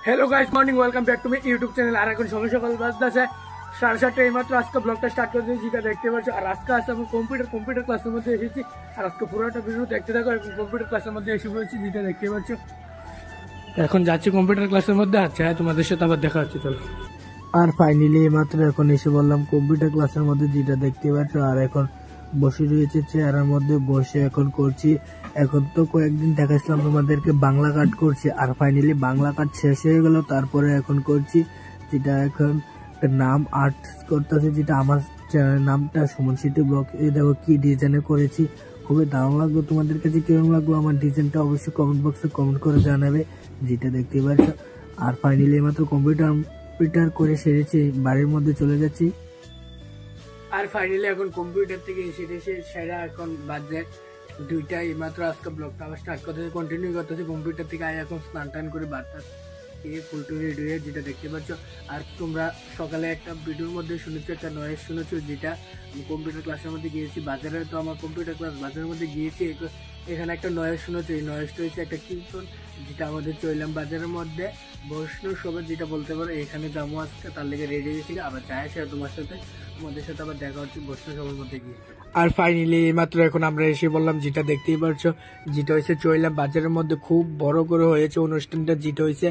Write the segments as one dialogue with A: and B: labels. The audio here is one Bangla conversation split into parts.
A: Hello guys morning welcome back to my YouTube channel. আর এখন সময় সকাল 10:10 7:30 এইমাত্র আজকে ব্লগটা স্টার্ট করে দিয়েছি, যেটা দেখতে পাচ্ছ। আর আজকে আমি কম্পিউটার ক্লাসের মধ্যে এসেছি, আর আজকে পুরোটা ভিডিও দেখতে থাকো। কম্পিউটার ক্লাসের মধ্যে এসে পড়েছি, যেটা দেখতে পাচ্ছ। এখন যাচ্ছি কম্পিউটার ক্লাসের মধ্যে। আচ্ছা তোমাদের সাথে আবার দেখা হচ্ছে, চলো।
B: আর ফাইনালি এইমাত্র এখন এসে বললাম কম্পিউটার ক্লাসের মধ্যে, যেটা দেখতে পাচ্ছ। আর এখন বসে রয়েছে চেয়ারের মধ্যে, বসে এখন করছি। এখন তো কয়েকদিন দেখাচ্ছিলাম তোমাদেরকে বাংলা কাট করছি, আর ফাইনালি বাংলা কাট শেষ হয়ে গেল। তারপরে এখন করছি যেটা এখন নাম আর্ট করতেছে, যেটা আমার চ্যানেলের নামটা সুমন সিটি ব্লগ। এই দেখো কি ডিজাইনে করেছি, খুবই দারুণ লাগলো। তোমাদের কাছে কেমন লাগলো আমার ডিজাইনটা অবশ্যই কমেন্ট বক্সে কমেন্ট করে জানাবে, যেটা দেখতে পাচ্ছ। আর ফাইনালি মাত্র কম্পিউটার করে সেরেছি, বাড়ির মধ্যে চলে যাচ্ছি।
A: আর ফাইনালি এখন কম্পিউটার থেকে এসে সেরা এখন বাজে 2টা। এইমাত্র আজকে ব্লগটা আবার স্টার্ট করতেছে, কন্টিনিউ করতেছে। কম্পিউটার থেকে এখন স্নান টান করে বার্তা ফুলটু রেডি হয়ে, যেটা দেখতে পাচ্ছ। আর তোমরা সকালে একটা ভিডিওর মধ্যে শুনেছো, একটা নয়েজ শুনেছো, যেটা আমি কম্পিউটার ক্লাসের মধ্যে গিয়েছি বাজারে। তো আমার কম্পিউটার ক্লাস বাজারের মধ্যে গিয়েছি, এখানে একটা নয়েজ শুনেছো। এই নয়েজটা হচ্ছে একটা কীর্তন, যেটা আমাদের চইলাম বাজারের মধ্যে বৈষ্ণব সবাই যেটা বলতে পারো। এখানে যাবো আজকে, তার লেগে রেডি হয়েছি। আবার যায় সে তোমার সাথে, তোমাদের সাথে আবার দেখা হচ্ছে বৈষ্ণব সবার মধ্যে গিয়ে।
B: আর ফাইনালি এইমাত্র এখন আমরা এসে বললাম, যেটা দেখতেই পারছো, যেটা হয়েছে চইলাম বাজারের মধ্যে। খুব বড় করে হয়েছে অনুষ্ঠানটা, যেটা হয়েছে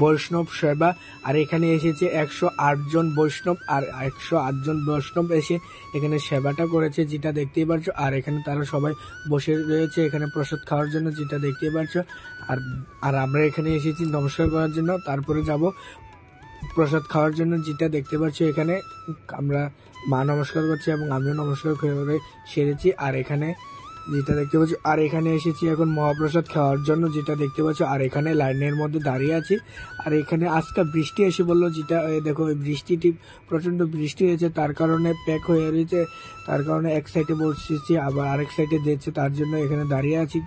B: বৈষ্ণব সেবা। আর এখানে এসেছে 108 জন বৈষ্ণব, আর 108 জন বৈষ্ণব এসে এখানে সেবাটা করেছে, যেটা দেখতেই পারছো। আর এখানে তারা সবাই বসে রয়েছে এখানে প্রসাদ খাওয়ার জন্য, যেটা দেখতেই পারছো। আর আমরা এখানে এসেছি নমস্কার করার জন্য, তারপরে যাব প্রসাদ খাওয়ার জন্য, যেটা দেখতে পাচ্ছি। এখানে আমরা মা নমস্কার করছি এবং আমিও নমস্কার করে সেরেছি। আর এখানে যেটা দেখতে পাচ্ছি, আর এখানে এসেছি এখন মহাপ্রসাদ খাওয়ার জন্য, যেটা দেখতে পাচ্ছ। আর এখানে লাইনের মধ্যে দাঁড়িয়ে আছি। আর এখানে আজকে বৃষ্টি এসে বললো, যেটা দেখো বৃষ্টিটি প্রচণ্ড বৃষ্টি হয়েছে, তার কারণে প্যাক হয়ে রয়েছে। তার কারণে এক সাইডে বসেছি, আবার আরেক সাইডে দিচ্ছে, তার জন্য এখানে দাঁড়িয়ে আছি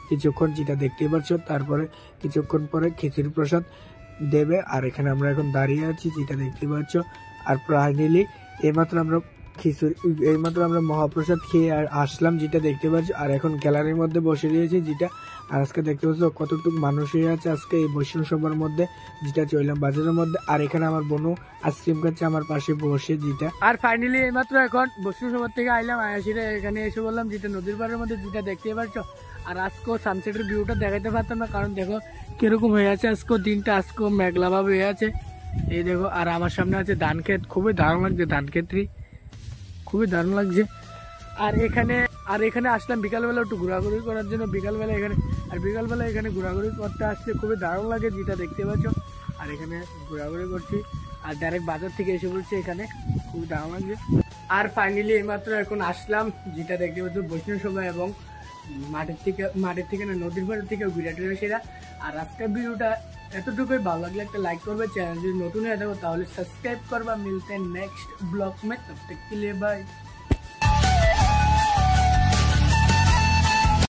B: কিছুক্ষণ, যেটা দেখতেই পাচ্ছ। তারপরে কিছুক্ষণ পরে খিচুড়ি প্রসাদ দেবে। আর এখানে আমরা এখন দাঁড়িয়ে আছি, যেটা দেখতে পাচ্ছ। আর ফাইনালি এইমাত্র আমরা মহাপ্রসাদ খেয়ে আর আসলাম, যেটা দেখতে পাচ্ছ। আর এখন গ্যালারির মধ্যে বসে রয়েছি, যেটা আর আজকে দেখতে পাচ্ছ কতটুকু মানুষ হয়ে আছে আজকে এই বৈষ্ণব সভার মধ্যে, যেটা চললাম বাজারের মধ্যে। আর এখানে আমার বোনও আইসক্রিম খাচ্ছে আমার পাশে বসে, যেটা।
A: আর ফাইনালি এইমাত্র এখন বৈষ্ণব সভার থেকে আইলাম, আয়াসিরে এখানে এসে বললাম, যেটা নদীর পাড়ের মধ্যে, যেটা দেখতে পাচ্ছ। আর আজকেও সানসেটের ভিউটা দেখাতে পারতাম না, কারণ দেখো কিরকম হয়ে আছে আজকেও দিনটা, আজকেও মেঘলাভাবে হয়ে আছে। এই দেখো, আর আমার সামনে আছে ধান ক্ষেত, খুবই দারুণ লাগছে ধান ক্ষেত্রী, খুবই দারুণ লাগছে। আর এখানে আসলাম বিকালবেলা একটু ঘোরাঘুরি করার জন্য, বিকালবেলা এখানে ঘোরাঘুরি করতে আসলে খুবই দারুণ লাগে, যেটা দেখতে পাচ্ছ। আর এখানে ঘোরাঘুরি করছি, আর ডাইরেক্ট বাজার থেকে এসে বলছি, এখানে খুবই দারুণ লাগছে। আর ফাইনালি এইমাত্র এখন আসলাম, যেটা দেখতে পাচ্ছ বৈষ্ণব সভা, এবং মাঠের থেকে না নদীর পাড়ের থেকে বিরাট সেরা। আর আজকের ভিডিওটা এতটুকুই, ভালো লাগলে একটা লাইক করবে, চ্যানেল যদি নতুন হয়ে থাকো তাহলে সাবস্ক্রাইব করবা। মিলতে নেক্সট ব্লগ মে, তব তক के लिए बाय।